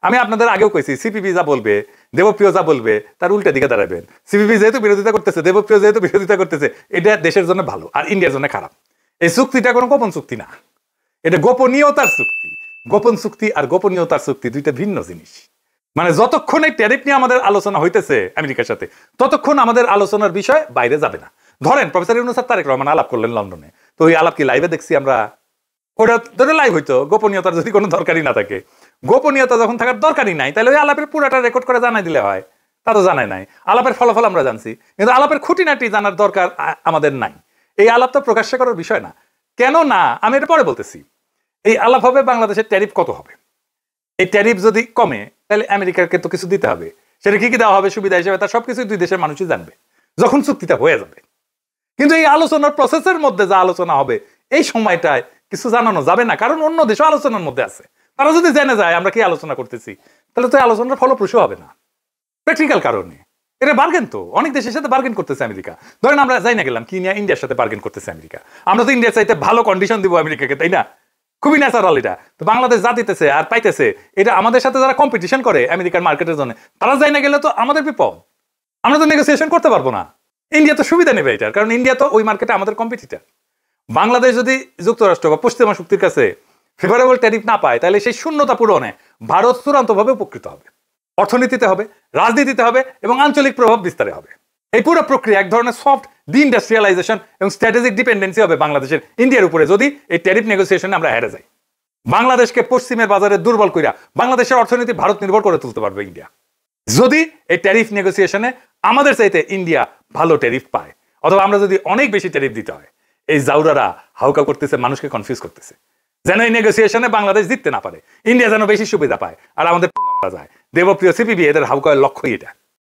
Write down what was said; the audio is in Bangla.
আমি আপনাদের আগেও কইছি সিপিবি যা বলবে, দেবপ্রিয় যা বলবে তার উল্টা দিকে দাঁড়াবেন। সিপিবি যেহেতু বিরোধিতা করতেছে, দেবপ্রিয় যেহেতু বিরোধিতা করতেছে, এটা দেশের জন্য ভালো আর ইন্ডিয়ার জন্য খারাপ। এই চুক্তিটা কোনো গোপন চুক্তি না, এটা গোপনীয়তার চুক্তি। গোপন চুক্তি আর গোপনীয়তার চুক্তি দুইটা ভিন্ন জিনিস। মানে যতক্ষণ এই ট্যারিফ নিয়ে আমাদের আলোচনা হইতেছে আমেরিকার সাথে, ততক্ষণ আমাদের আলোচনার বিষয় বাইরে যাবে না। ধরেন প্রফেসর ইউনূস স্যার তারেক রহমান আলাপ করলেন লন্ডনে, তো ওই আলাপ কি লাইভে দেখছি আমরা? ওটা ধরে লাইভ হইতো, গোপনীয়তার যদি কোনো দরকারই না থাকে। গোপনীয়তা যখন থাকার দরকারই নাই, তাহলে ওই আলাপের পুরাটা রেকর্ড করে জানাই দিলে হয়। তা তো জানাই নাই, আলাপের ফলাফল আমরা জানছি, কিন্তু আলাপের খুঁটিনাটি জানার দরকার আমাদের নাই। এই আলাপ তো প্রকাশ্য করার বিষয় না। কেন না আমি এটা পরে বলতেছি। এই আলাপ হবে বাংলাদেশের ট্যারিফ কত হবে। এই ট্যারিফ যদি কমে তাহলে আমেরিকাকে তো কিছু দিতে হবে। সেটা কি কি দেওয়া হবে সুবিধা হিসেবে, তার সবকিছু দুই দেশের মানুষই জানবে যখন চুক্তিটা হয়ে যাবে। কিন্তু এই আলোচনার প্রসেসের মধ্যে যা আলোচনা হবে এই সময়টায় কিছু জানানো যাবে না, কারণ অন্য দেশও আলোচনার মধ্যে আছে। তারা যদি জেনে যায় আমরা কি আলোচনা করতেছি, তাহলে তো আলোচনার ফলপ্রসূ হবে না। প্র্যাকটিক্যাল কারণে এটা বার্গেন, তো অনেক দেশের সাথে বার্গেন করতেছে আমেরিকা। ধরেন আমরা যাই না গেলাম কি নিয়ে, ইন্ডিয়ার সাথে বার্গেন করতেছে আমেরিকা। আমরা তো ইন্ডিয়ার চাইতে ভালো কন্ডিশন দিব আমেরিকাকে, তাই না? খুবই ন্যাচারাল এটা। তো বাংলাদেশ যা দিতেছে আর পাইতেছে, এটা আমাদের সাথে যারা কম্পিটিশন করে আমেরিকার মার্কেটের জন্য, তারা যাই না গেলে তো আমাদের বিপদ। আমরা তো নেগোসিয়েশন করতে পারবো না। ইন্ডিয়া তো সুবিধা নেবে এটার, কারণ ইন্ডিয়া তো ওই মার্কেটে আমাদের কম্পিটিটর। বাংলাদেশ যদি যুক্তরাষ্ট্র বা পশ্চিমা শক্তির কাছে ফেভারেবল ট্যারিফ না পায়, তাহলে সেই শূন্যতা পূরণে ভারত চূড়ান্তভাবে উপকৃত হবে। অর্থনীতিতে হবে, রাজনীতিতে হবে এবং আঞ্চলিক প্রভাব বিস্তারে হবে। এই পুরো প্রক্রিয়া এক ধরনের সফট ডি ইন্ডাস্ট্রিয়ালাইজেশন এবং স্ট্র্যাটেজিক ডিপেন্ডেন্সি হবে বাংলাদেশের ইন্ডিয়ার উপরে, যদি এই ট্যারিফ নেগোসিয়েশনে আমরা হেরে যাই। বাংলাদেশকে পশ্চিমের বাজারে দুর্বল কইরা বাংলাদেশের অর্থনীতি ভারত নির্ভর করে তুলতে পারবে ইন্ডিয়া, যদি এই ট্যারিফ নেগোসিয়েশনে আমাদের চাইতে ইন্ডিয়া ভালো ট্যারিফ পায়। অথবা আমরা যদি অনেক বেশি ট্যারিফ দিতে হয়, এই জাউরারা হাউকা করতেছে, মানুষকে কনফিউজ করতেছে, যেন এই নেগোসিয়েশনে বাংলাদেশ জিততে না পারে, ইন্ডিয়া যেন বেশি সুবিধা পায় আর আমাদের যায়। দেবপ্রিয় সিপিবি এদের হাউকার লক্ষ্যই এটা।